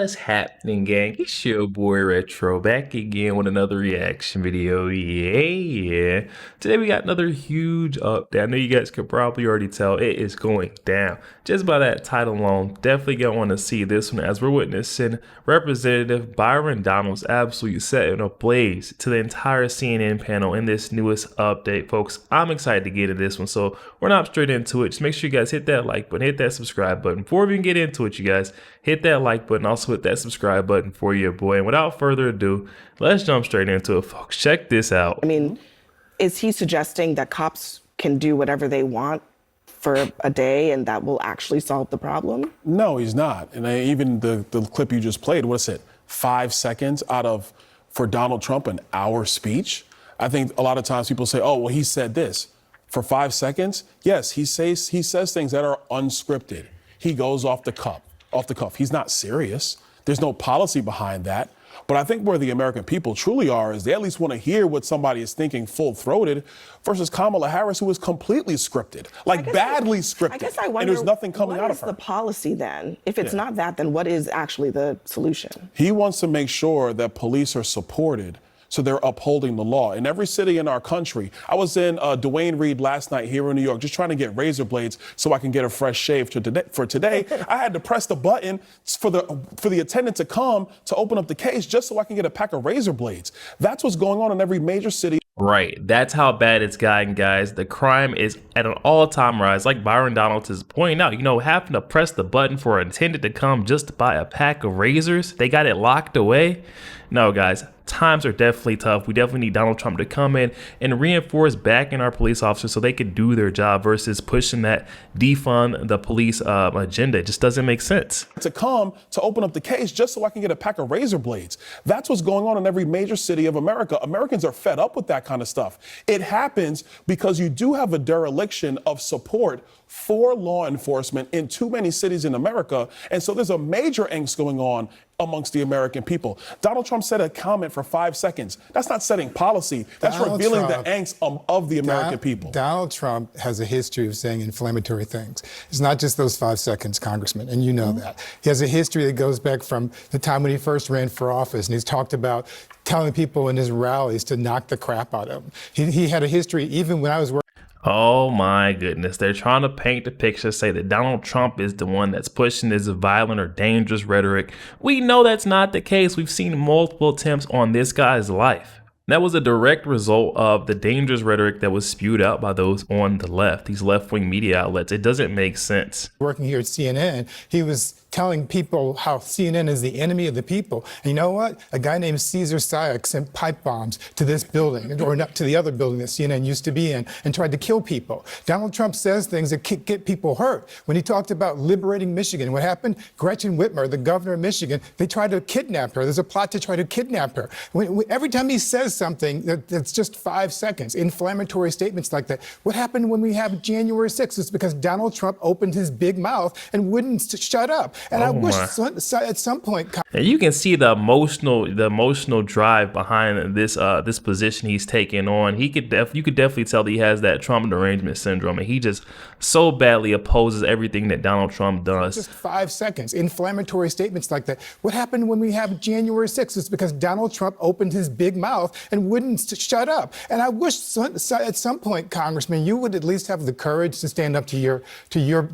What's happening, gang? It's your boy Retro back again with another reaction video. Yeah. Today we got another huge update. I know you guys could probably already tell it is going down. Just by that title alone, definitely gonna want to see this one as we're witnessing Representative Byron Donald's absolutely setting ablaze to the entire CNN panel in this newest update, folks. I'm excited to get into this one, so we're not straight into it. Just make sure you guys hit that like button, hit that subscribe button. Before we even get into it, you guys, hit that like button, also hit that subscribe button for your boy. And without further ado, let's jump straight into it, folks. Check this out. I mean, is he suggesting that cops can do whatever they want for a day and that will actually solve the problem? No, he's not. And even the clip you just played, what's it, 5 seconds out of, for Donald Trump, an hour speech? I think a lot of times people say, oh, well, he said this. For 5 seconds, yes, he says things that are unscripted. He goes off the cuff. He's not serious. There's no policy behind that. But I think where the American people truly are is they at least want to hear what somebody is thinking full-throated versus Kamala Harris, who is completely scripted, like badly scripted. I guess I wonder, and there's nothing coming out of her. What is the policy then? If it's not that, then what is actually the solution? He wants to make sure that police are supported, so they're upholding the law. In every city in our country, I was in Duane Reade last night here in New York, just trying to get razor blades so I can get a fresh shave for today. I had to press the button for the attendant to come to open up the case just so I can get a pack of razor blades. That's what's going on in every major city. Right, that's how bad it's gotten, guys. The crime is at an all-time rise. Like Byron Donald is pointing out, having to press the button for an attendant to come just to buy a pack of razors. They got it locked away. No, guys, times are definitely tough. We definitely need Donald Trump to come in and reinforce backing our police officers so they can do their job versus pushing that defund the police agenda. It just doesn't make sense. To come to open up the case just so I can get a pack of razor blades. That's what's going on in every major city of America. Americans are fed up with that kind of stuff. It happens because you do have a dereliction of support for law enforcement in too many cities in America. And so there's a major angst going on amongst the American people. Donald Trump said a comment for 5 seconds. That's not setting policy. That's revealing the angst of the American people. Donald Trump has a history of saying inflammatory things. It's not just those 5 seconds, Congressman, and you know that. He has a history that goes back from the time when he first ran for office, and he's talked about telling people in his rallies to knock the crap out of him. He had a history even when I was working. Oh my goodness, they're trying to paint the picture, say that Donald Trump is the one that's pushing this violent or dangerous rhetoric. We know that's not the case. We've seen multiple attempts on this guy's life. That was a direct result of the dangerous rhetoric that was spewed out by those on the left, these left-wing media outlets. It doesn't make sense. Working here at CNN, he was telling people how CNN is the enemy of the people. And you know what? A guy named Caesar Sayak sent pipe bombs to this building, or not to the other building that CNN used to be in, and tried to kill people. Donald Trump says things that get people hurt. When he talked about liberating Michigan, what happened? Gretchen Whitmer, the governor of Michigan, they tried to kidnap her. There's a plot to try to kidnap her. Every time he says something that's just 5 seconds, inflammatory statements like that. What happened when we have January 6th? It's because Donald Trump opened his big mouth and wouldn't shut up. And I wish at some point. And you can see the emotional drive behind this this position he's taking on. You could definitely tell that he has that Trump derangement syndrome, and he just so badly opposes everything that Donald Trump does. Just 5 seconds, inflammatory statements like that. What happened when we have January 6th? It's because Donald Trump opened his big mouth and wouldn't shut up. And I wish at some point, Congressman, you would at least have the courage to stand up to your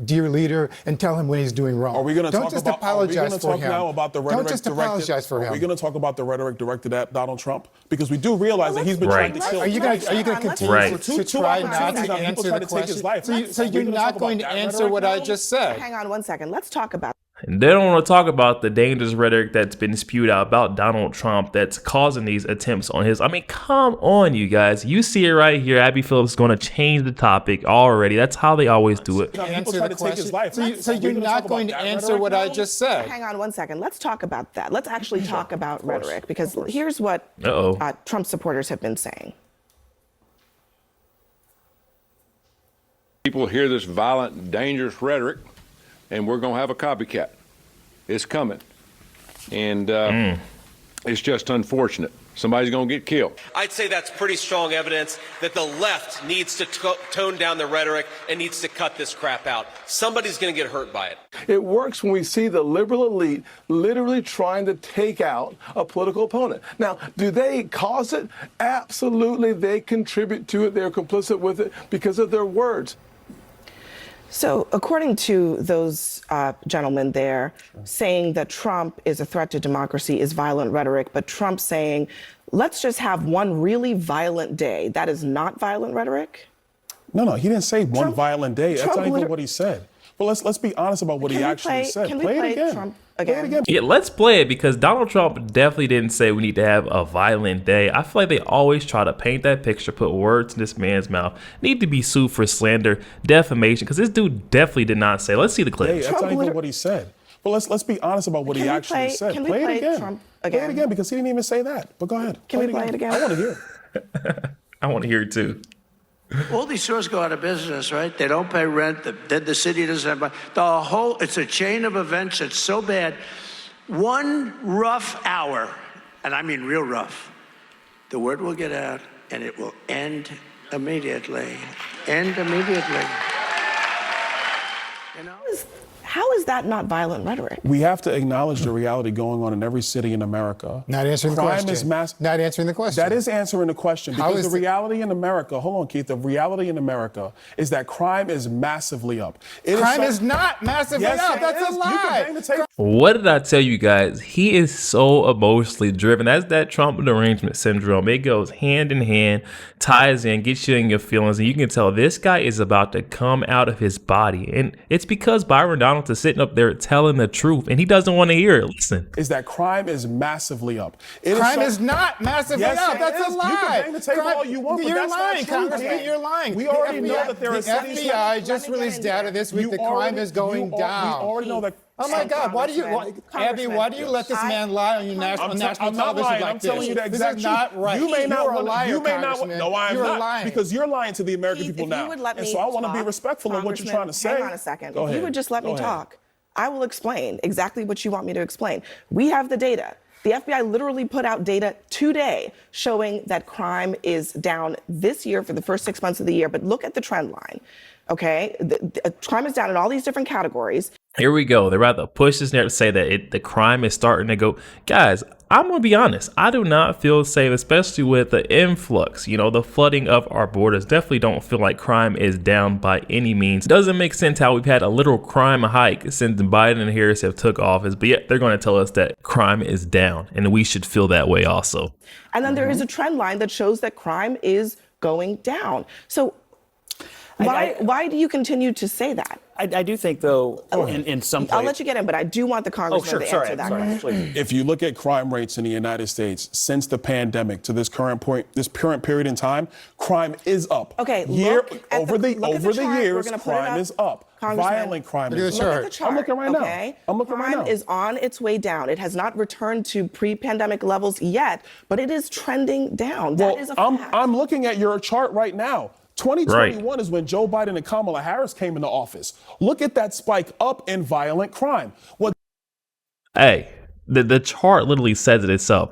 dear leader and tell him when he's doing wrong. Are we going to Don't just apologize for him. Now about the rhetoric Don't just apologize for him. Are we going to talk about the rhetoric directed at Donald Trump? Because we do realize that he's been trying to kill. Are you going to continue to try not to answer the question? So you're not going to answer what I just said? Hang on 1 second. Let's talk about. And they don't want to talk about the dangerous rhetoric that's been spewed out about Donald Trump that's causing these attempts on his. I mean, come on, you guys. You see it right here. Abby Phillips is going to change the topic already. That's how they always do it. Answer the question. So you're not going to answer what I just said? Hang on 1 second. Let's talk about that. Let's actually talk about rhetoric, because here's what Trump supporters have been saying. People hear this violent, dangerous rhetoric, and we're going to have a copycat. It's coming. And it's just unfortunate. somebody's going to get killed. I'd say that's pretty strong evidence that the left needs to tone down the rhetoric and needs to cut this crap out. Somebody's going to get hurt by it. It works when we see the liberal elite literally trying to take out a political opponent. Now, do they cause it? Absolutely, they contribute to it. They're complicit with it because of their words. So, according to those gentlemen there, saying that Trump is a threat to democracy is violent rhetoric, but Trump saying, let's just have one really violent day, that is not violent rhetoric? No, he didn't say one Trump- violent day. That's Trump not even liter- what he said. Well, let's be honest about what he actually said. Can we Play play it again. Trump Play again? it again. Yeah, let's play it because Donald Trump definitely didn't say we need to have a violent day. I feel like they always try to paint that picture, put words in this man's mouth. Need to be sued for slander, defamation, because this dude definitely did not say. Let's see the clip. Hey, that's not even what he said. Well, let's be honest about what he actually said. Can we Play play it again. Trump Play again? it again because he didn't even say that. But go ahead. Can we play it again? I want to hear it. I want to hear it too. All these stores go out of business, right? They don't pay rent. Then the city doesn't have money. It's a chain of events that's so bad. One rough hour, and I mean real rough, the word will get out and it will end immediately. End immediately. You know? How is that not violent rhetoric? We have to acknowledge the reality going on in every city in America. Not answering the Crime question. is Not answering the question. That is answering the question How because is the it- reality in America, hold on, Keith, the reality in America is that crime is massively up. It Crime is not massively Yes, up. it That's is. a You can lie. bang the table. What did I tell you guys? He is so emotionally driven. That's that Trump derangement syndrome. It goes hand in hand, ties in, gets you in your feelings, and you can tell this guy is about to come out of his body. And it's because Byron Donalds is sitting up there telling the truth, and he doesn't want to hear it. Listen. Is that crime is massively up. Crime is not massively Yes, up. it That's is. a lie. You can bang the table all you want, but You're that's not lying, true, Congressman. man. You're lying. We The already know FBI that there are the cities FBI that- just Let me get released into data it. this week. You The crime already- is going down. We already know that. Oh my God! Why do you, Abby? Why do you let this man lie on your national I'm television not lying. like I'm telling this? you the exact This is truth. not right. You may not You're a want. liar, You may not. Congressman. No, I am You're not. lying. Because you're lying to the American Keith, people if now. you would let And me so I want to be talk, respectful of what you're Congressman, trying to say. Hang on a second. Go If ahead. you would just let me Go ahead. talk, I will explain exactly what you want me to explain. We have the data. The FBI literally put out data today showing that crime is down this year for the first 6 months of the year. But look at the trend line. Okay, the crime is down in all these different categories. Here we go. They're about to push this narrative to say that the crime is starting to go. Guys, I'm going to be honest. I do not feel safe, especially with the influx, the flooding of our borders. Definitely don't feel like crime is down by any means. Doesn't make sense how we've had a literal crime hike since Biden and Harris have took office, but yet they're going to tell us that crime is down and we should feel that way also. And then there is a trend line that shows that crime is going down. So why do you continue to say that? I do think, though, in some I'll places. let you get in, but I do want the congressman to answer that question. Please. If you look at crime rates in the United States since the pandemic to this current period in time, crime is up. Okay, over the chart. We're years, gonna put it crime up. is up. Congressman, Violent crime Look at is the up. chart. Look at the chart. I'm looking right now. Okay? I'm looking right now. Crime is on its way down. It has not returned to pre-pandemic levels yet, but it is trending down. That is a fact. I'm looking at your chart right now. 2021 is when Joe Biden and Kamala Harris came into office. Look at that spike up in violent crime. Hey, the chart literally says it itself.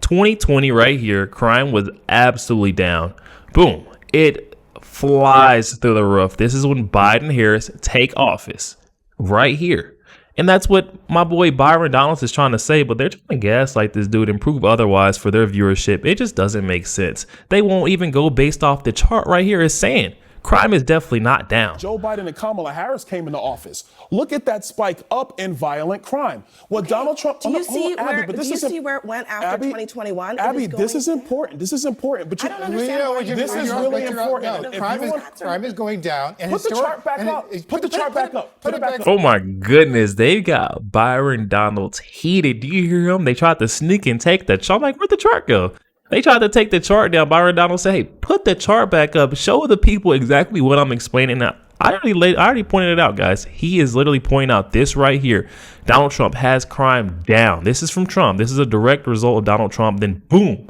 2020 right here, crime was absolutely down. Boom. It flies through the roof. This is when Biden and Harris take office. Right here. And that's what my boy Byron Donalds is trying to say, but they're trying to gaslight this dude and prove otherwise for their viewership. It just doesn't make sense. They won't even go based off the chart right here is saying. Crime is definitely not down. Joe Biden and Kamala Harris came into office. Look at that spike up in violent crime. Donald Trump. Do you see where it went after 2021? Abby, this is important. This is important. But I don't understand. This is really important. Crime is going down. And put the chart back up. Put the chart back up. Put it back up. Oh my goodness, they got Byron Donalds heated. Do you hear him? They tried to sneak and take the chart. I'm like, where'd the chart go? They tried to take the chart down. Byron Donalds said, hey, put the chart back up. Show the people exactly what I'm explaining now. I already pointed it out, guys. He is literally pointing out this right here. Donald Trump has crime down. This is from Trump. This is a direct result of Donald Trump. Then boom,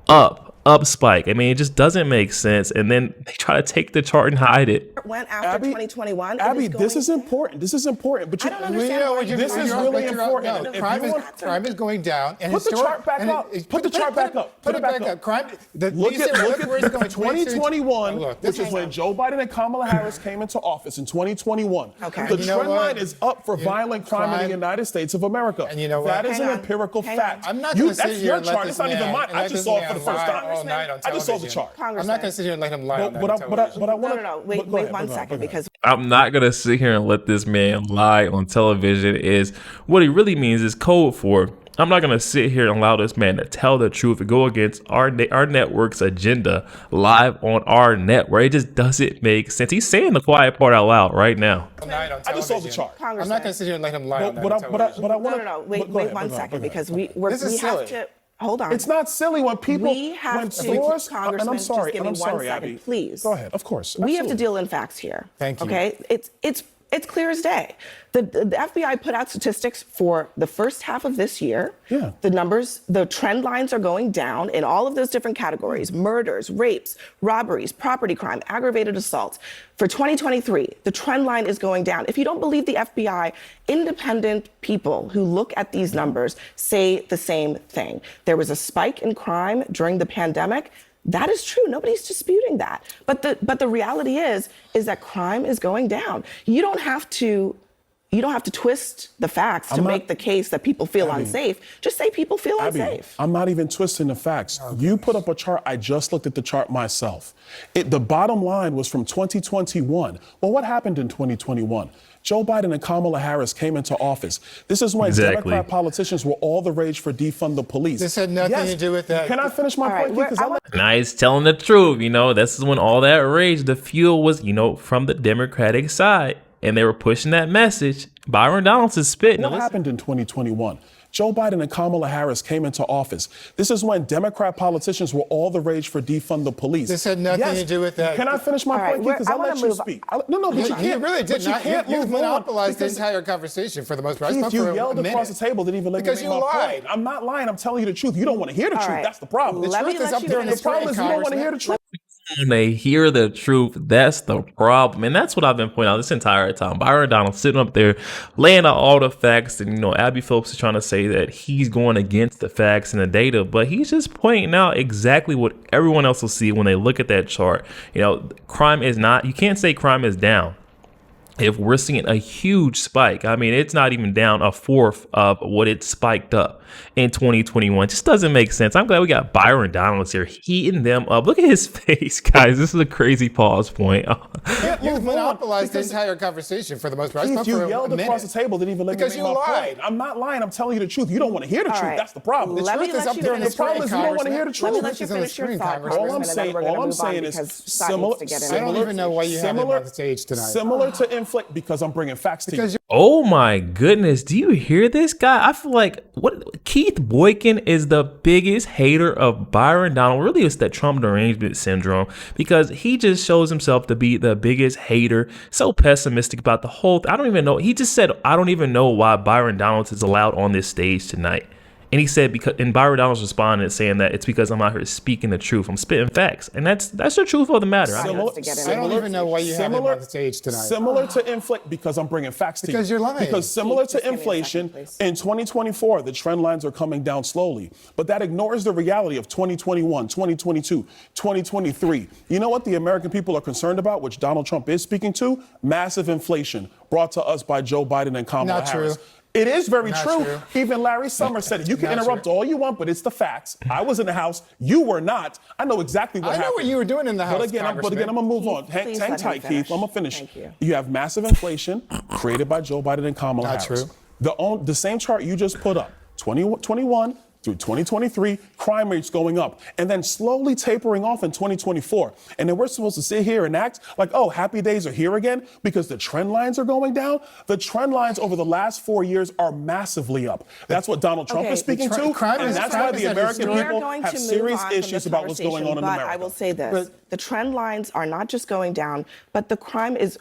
up spike. I mean, it just doesn't make sense. And then they try to take the chart and hide it. went after Abby, 2021. Abby, this is important. This is important. But I don't understand why this is really important. No, If you want- crime is going down. And Put the chart back up. Put the chart back up. Put it back up. Crime. Look at where it's going. 2021, Look, which is when Joe Biden and Kamala Harris came into office in 2021. Okay. The You know trend what? line is up for violent crime in the United States of America. And you know what? That is Hang an on. empirical Hang fact. on. I'm not going to sit That's here your and let chart. this It's not even man- mine. and I let just this saw it man for the first lie time. all night on I just saw the television. chart. I'm not going to sit here and let him lie on But I want to. No. Wait 1 second, because I'm not gonna sit here and let this man lie on television. Is what he really means is code for. I'm not gonna sit here and allow this man to tell the truth and go against our network's agenda live on our network. It just doesn't make sense. He's saying the quiet part out loud right now. I just saw the chart. I'm not going to sit here and let him lie on But I want to. No. Wait 1 second, because we This is have silly. to. Hold on. It's not silly when people. We have when to, stores, Congressman, and I'm sorry, just give me 1 second, Abby. please. Go ahead. Of course. We have to Absolutely. deal in facts here. Thank you. Okay? It's clear as day. The FBI put out statistics for the first half of this year. Yeah. The trend lines are going down in all of those different categories: murders, rapes, robberies, property crime, aggravated assaults. For 2023, the trend line is going down. If you don't believe the FBI, independent people who look at these numbers say the same thing. There was a spike in crime during the pandemic. That is true. Nobody's disputing that. But the reality is that crime is going down. You don't have to twist the facts to make the case that people feel unsafe. Just say people feel unsafe. I'm not even twisting the facts. You put up a chart. I just looked at the chart myself. The bottom line was from 2021. Well, what happened in 2021? Joe Biden and Kamala Harris came into office. This is when Democrat politicians were all the rage for defund the police. This had nothing to do with that. Can I finish my point? Because Nice, telling the truth. This is when all that rage, the fuel was, from the Democratic side, and they were pushing that message. Byron Donaldson's spitting. What happened in 2021? Joe Biden and Kamala Harris came into office. This is when Democrat politicians were all the rage for defund the police. This had nothing to do with that. Can I finish my point? Because I let you speak. No, but you can't. You really did not. You move on monopolized the because- entire conversation for the most part. Keith, you yelled across the table, didn't even let me Because make you my lied. point. I'm not lying. I'm telling you the truth. You don't want to hear the truth. right. That's the problem. Let me truth is let up you there in finish. The problem is you don't want to hear the truth. When they hear the truth, that's the problem. And that's what I've been pointing out this entire time. Byron Donald sitting up there laying out all the facts. And, Abby Phillips is trying to say that he's going against the facts and the data, but he's just pointing out exactly what everyone else will see when they look at that chart. Crime is not, you can't say crime is down if we're seeing a huge spike. It's not even down a fourth of what it spiked up in 2021. Just doesn't make sense. I'm glad we got Byron Donalds here heating them up. Look at his face, guys. This is a crazy pause point. You monopolized the entire conversation for the most part. Keith, you yelled across the table, didn't even let me Because make you my lied. point. I'm not lying. I'm telling you the truth. You don't want to hear the truth. right. That's the problem. Let me truth is let up you there in finish the your problem is you don't want to hear the Let me truth. let you It's on the finish your screen, thought, Congressman. All I'm Congressman, and then we're going to move on saying is because Scott needs to get in. I don't even know why you have him on the stage tonight. Similar to inflict, because I'm bringing facts to you. Oh my goodness. Do you hear this guy? I feel like Keith Boykin is the biggest hater of Byron Donald. Really, it's that Trump derangement syndrome, because he just shows himself to be the biggest hater, so pessimistic about the whole thing. I don't even know. He just said, I don't even know why Byron Donalds is allowed on this stage tonight. And he said, and Byron Donalds responded saying that it's because I'm out here speaking the truth. I'm spitting facts. And that's the truth of the matter. I don't even know why you have him on the stage tonight. Similar to inflate, because I'm bringing facts to you. Because you're lying. Because similar Just to give me a inflation, second, please. in 2024, the trend lines are coming down slowly. But that ignores the reality of 2021, 2022, 2023. You know what the American people are concerned about, which Donald Trump is speaking to? Massive inflation brought to us by Joe Biden and Kamala Not Harris. true. It is very Not true. true. Even Larry Summers said it. You can Not interrupt true. all you want, but it's the facts. I was in the House. You were not. I know exactly what I know happened. what you were doing in the House, But again, I'm going to move on. Keith, Hang please let him tight, finish. Keith. I'm going to finish. Thank you. You have massive inflation created by Joe Biden and Kamala Not Harris. true. The same chart you just put up, 2021 through 2023, crime rates going up, and then slowly tapering off in 2024. And then we're supposed to sit here and act like, oh, happy days are here again because the trend lines are going down. The trend lines over the last 4 years are massively up. That's what Donald Trump Okay. is speaking The to, crime and is- that's crime why is the that American historic- people We're going have to move serious on from issues this about what's going on in conversation, America. But I will say this. The trend lines are not just going down, but the crime is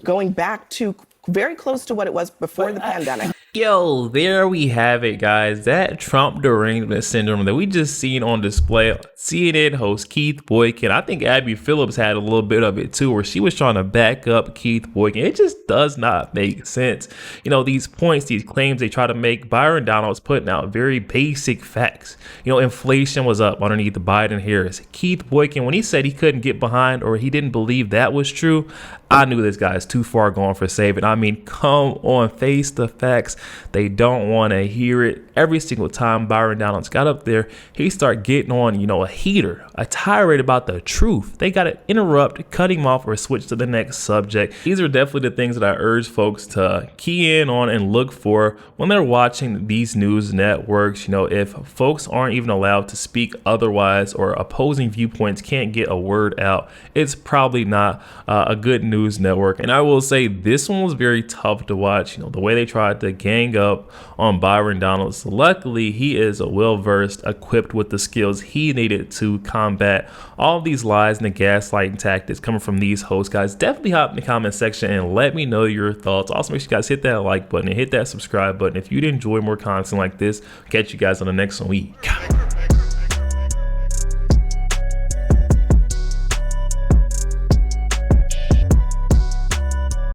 going back to very close to what it was before the pandemic. Yo, there we have it, guys. That Trump derangement syndrome that we just seen on display. CNN host Keith Boykin. I think Abby Phillips had a little bit of it too, where she was trying to back up Keith Boykin. It just does not make sense. You know, these points, these claims they try to make. Byron Donald's putting out very basic facts. You know, inflation was up underneath the Biden-Harris. Keith Boykin, when he said he couldn't get behind or he didn't believe that was true, I knew this guy's too far gone for saving. I mean, come on, face the facts. They don't want to hear it. Every single time Byron Donalds got up there, he started getting on, you know, a heater, a tirade about the truth. They got to interrupt, cut him off, or switch to the next subject. These are definitely the things that I urge folks to key in on and look for when they're watching these news networks. You know, if folks aren't even allowed to speak otherwise or opposing viewpoints can't get a word out, it's probably not a good news network. And I will say this one was very tough to watch. You know, the way they tried to gang up on Byron Donalds. Luckily, he is well-versed, equipped with the skills he needed to combat all these lies and the gaslighting tactics coming from these hosts. Guys, definitely hop in the comment section and let me know your thoughts. Also, make sure you guys hit that like button and hit that subscribe button if you'd enjoy more content like this. Catch you guys on the next week.